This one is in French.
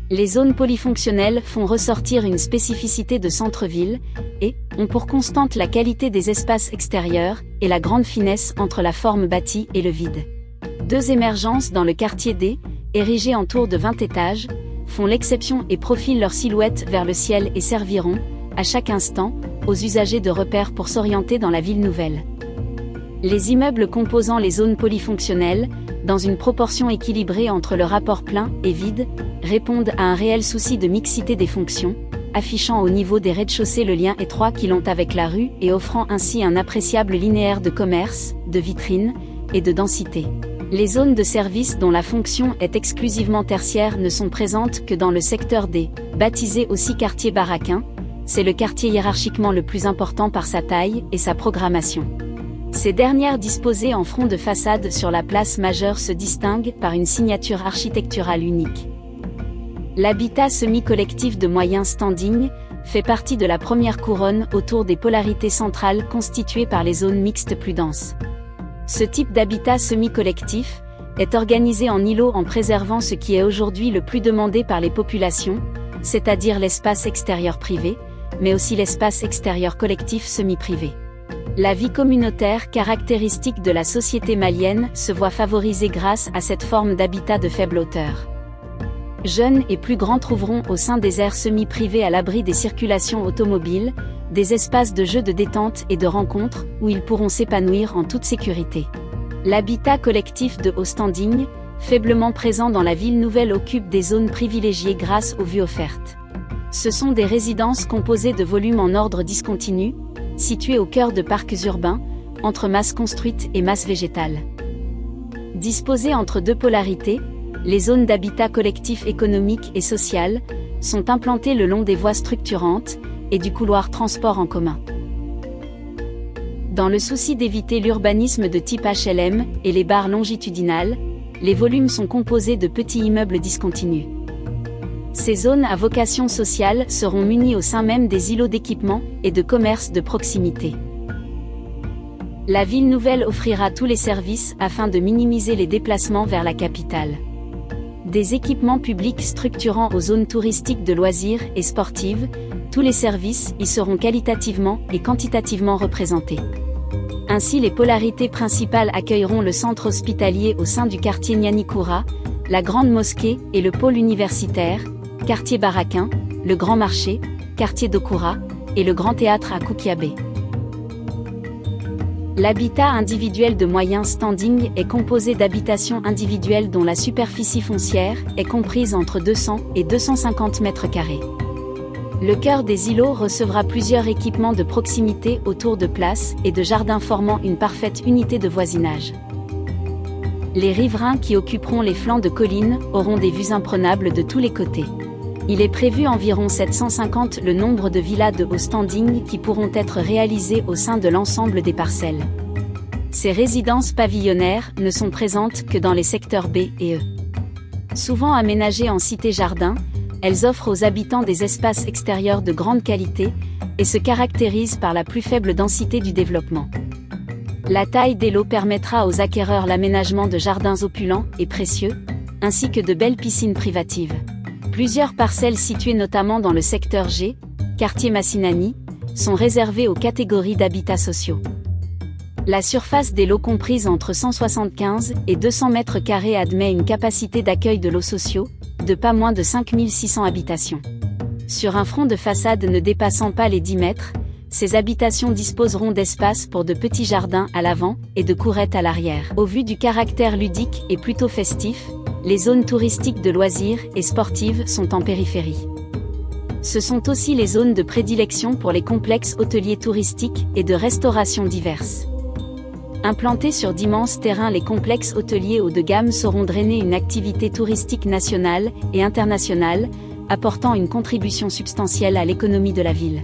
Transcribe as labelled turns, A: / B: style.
A: Les zones polyfonctionnelles font ressortir une spécificité de centre-ville, et ont pour constante la qualité des espaces extérieurs, et la grande finesse entre la forme bâtie et le vide. 2 émergences dans le quartier D, érigées en tour de 20 étages, font l'exception et profilent leur silhouette vers le ciel et serviront, à chaque instant, aux usagers de repères pour s'orienter dans la ville nouvelle. Les immeubles composant les zones polyfonctionnelles, dans une proportion équilibrée entre le rapport plein et vide, répondent à un réel souci de mixité des fonctions, affichant au niveau des rez-de-chaussée le lien étroit qu'ils ont avec la rue et offrant ainsi un appréciable linéaire de commerce, de vitrines et de densité. Les zones de service dont la fonction est exclusivement tertiaire ne sont présentes que dans le secteur D, baptisé aussi quartier baraquin. C'est le quartier hiérarchiquement le plus important par sa taille et sa programmation. Ces dernières disposées en front de façade sur la place majeure se distinguent par une signature architecturale unique. L'habitat semi-collectif de moyen standing fait partie de la première couronne autour des polarités centrales constituées par les zones mixtes plus denses. Ce type d'habitat semi-collectif est organisé en îlots en préservant ce qui est aujourd'hui le plus demandé par les populations, c'est-à-dire l'espace extérieur privé, mais aussi l'espace extérieur collectif semi-privé. La vie communautaire caractéristique de la société malienne se voit favorisée grâce à cette forme d'habitat de faible hauteur. Jeunes et plus grands trouveront au sein des aires semi-privées à l'abri des circulations automobiles, des espaces de jeux de détente et de rencontres où ils pourront s'épanouir en toute sécurité. L'habitat collectif de haut standing, faiblement présent dans la ville nouvelle, occupe des zones privilégiées grâce aux vues offertes. Ce sont des résidences composées de volumes en ordre discontinu, situées au cœur de parcs urbains, entre masse construite et masse végétale. Disposées entre 2 polarités, les zones d'habitat collectif économique et social sont implantées le long des voies structurantes et du couloir transport en commun. Dans le souci d'éviter l'urbanisme de type HLM et les barres longitudinales, les volumes sont composés de petits immeubles discontinus. Ces zones à vocation sociale seront munies au sein même des îlots d'équipement et de commerce de proximité. La ville nouvelle offrira tous les services afin de minimiser les déplacements vers la capitale. Des équipements publics structurant aux zones touristiques de loisirs et sportives, tous les services y seront qualitativement et quantitativement représentés. Ainsi, les polarités principales accueilleront le centre hospitalier au sein du quartier Nianikura, la grande mosquée et le pôle universitaire, quartier baraquin, le grand marché, quartier d'Okura, et le grand théâtre à Kukiabe. L'habitat individuel de moyen standing est composé d'habitations individuelles dont la superficie foncière est comprise entre 200 et 250 mètres carrés. Le cœur des îlots recevra plusieurs équipements de proximité autour de places et de jardins formant une parfaite unité de voisinage. Les riverains qui occuperont les flancs de collines auront des vues imprenables de tous les côtés. Il est prévu environ 750 le nombre de villas de haut standing qui pourront être réalisées au sein de l'ensemble des parcelles. Ces résidences pavillonnaires ne sont présentes que dans les secteurs B et E. Souvent aménagées en cité-jardin, elles offrent aux habitants des espaces extérieurs de grande qualité et se caractérisent par la plus faible densité du développement. La taille des lots permettra aux acquéreurs l'aménagement de jardins opulents et précieux, ainsi que de belles piscines privatives. Plusieurs parcelles situées notamment dans le secteur G, quartier Massinani, sont réservées aux catégories d'habitats sociaux. La surface des lots comprise entre 175 et 200 mètres carrés admet une capacité d'accueil de lots sociaux, de pas moins de 5600 habitations. Sur un front de façade ne dépassant pas les 10 mètres, ces habitations disposeront d'espaces pour de petits jardins à l'avant et de courettes à l'arrière. Au vu du caractère ludique et plutôt festif, les zones touristiques de loisirs et sportives sont en périphérie. Ce sont aussi les zones de prédilection pour les complexes hôteliers touristiques et de restauration diverses. Implantés sur d'immenses terrains, les complexes hôteliers haut de gamme sauront drainer une activité touristique nationale et internationale, apportant une contribution substantielle à l'économie de la ville.